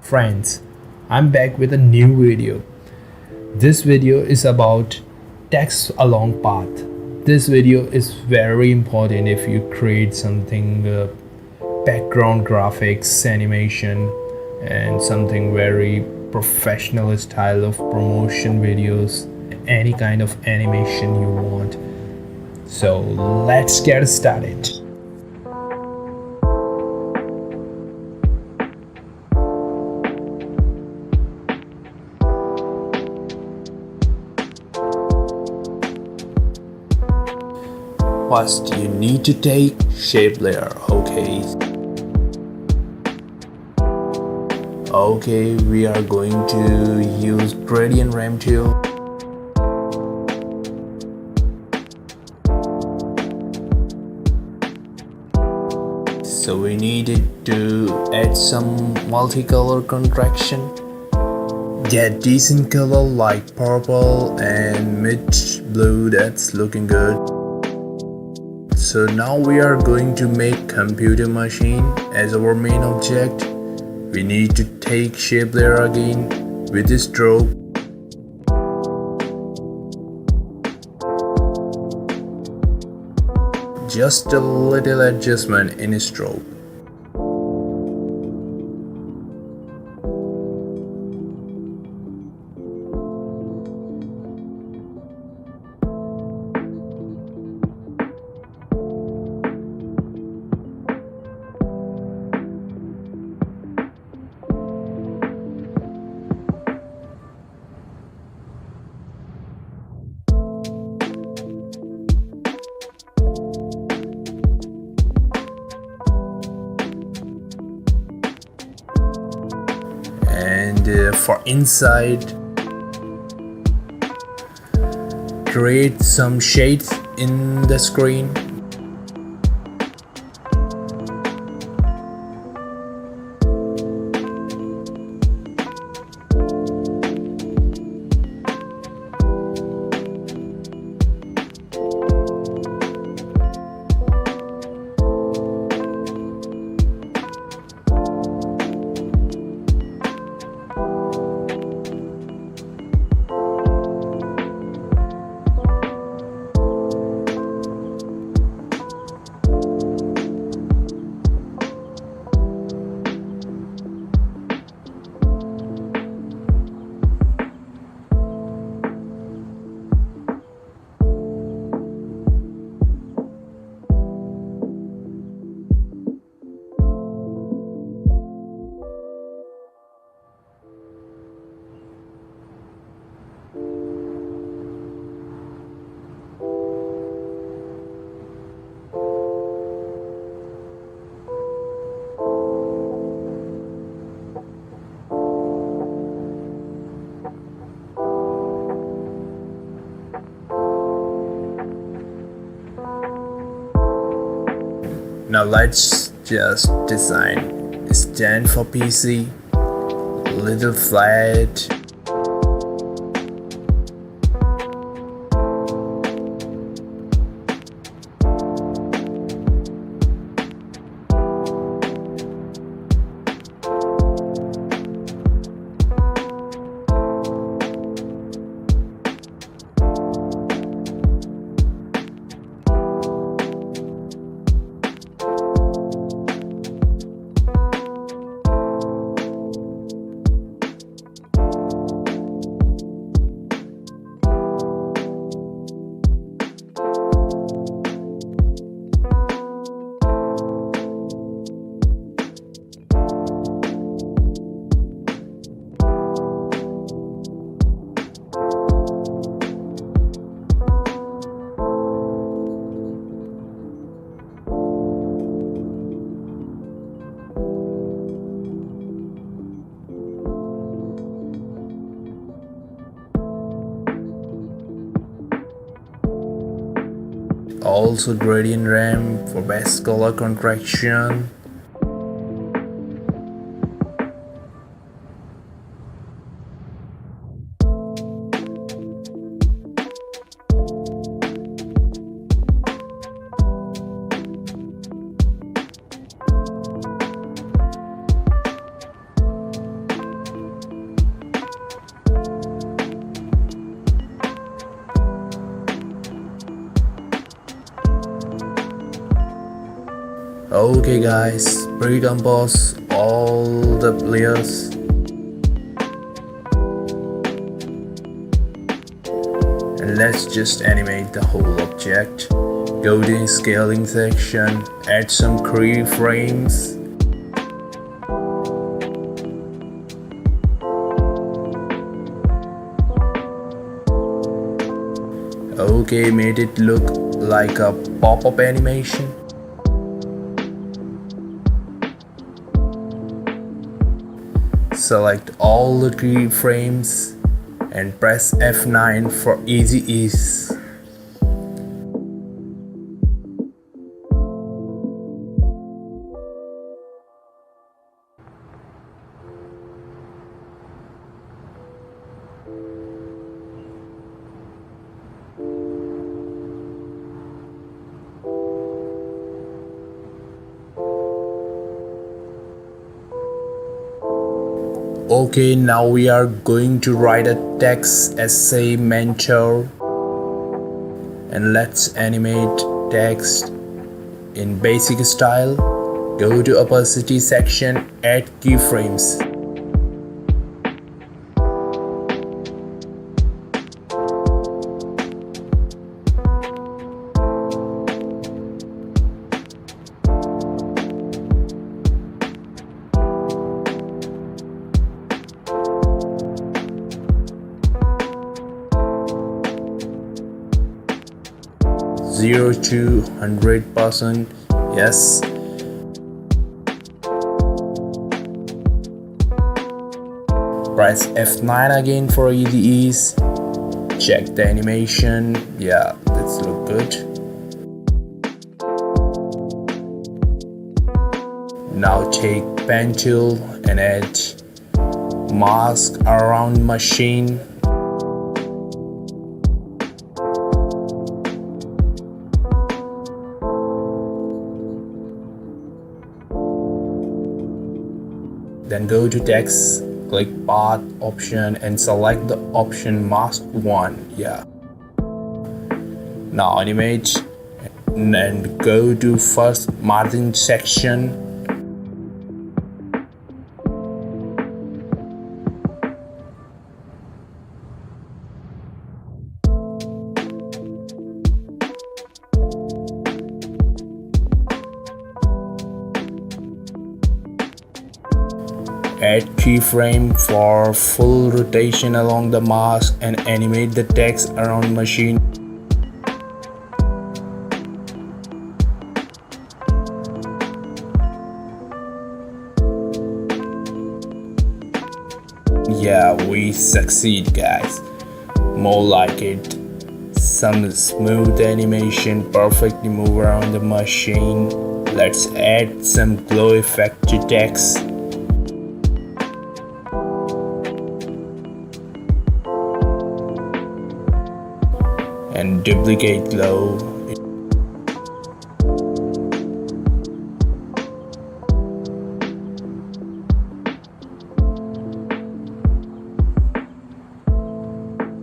Friends, I'm back with a new video. This video is about text along path. This video is very important if you create something background graphics, animation, and something very professional style of promotion videos, any kind of animation you want. So let's get started. First, you need to take shape layer. Okay, we are going to use gradient ramp tool. So we needed to add some multicolor contraction. Get decent color like purple and mid blue, that's looking good. So now we are going to make computer machine as our main object. We need to take shape layer again with this stroke. Just a little adjustment in stroke. And for inside, create some shades in the screen. Now let's just design a stand for PC, little flat. Also gradient ramp for best color contraction. Okay guys, pre-compose all the layers and let's just animate the whole object. Go to the scaling section, add some keyframes. Okay, made it look like a pop-up animation. Select all the keyframes and press F9 for easy ease. Okay, now we are going to write a text essay mentor and let's animate text in basic style. Go to opacity section, add keyframes. Zero to 100%, yes. Press F9 again for easy ease. Check the animation. Yeah, this look good. Now take pen tool and add mask around machine. Then go to text, click path option and select the option mask 1. Yeah. Now animate and go to first margin section. Add keyframe for full rotation along the mask and animate the text around machine. Yeah, we succeed guys. More like it. Some smooth animation, perfectly move around the machine. Let's add some glow effect to text. And duplicate glow.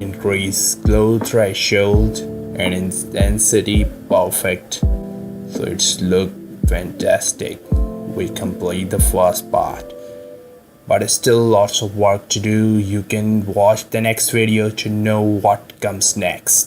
Increase glow threshold and intensity perfect. So it's look fantastic. We complete the first part. But still lots of work to do. You can watch the next video to know what comes next.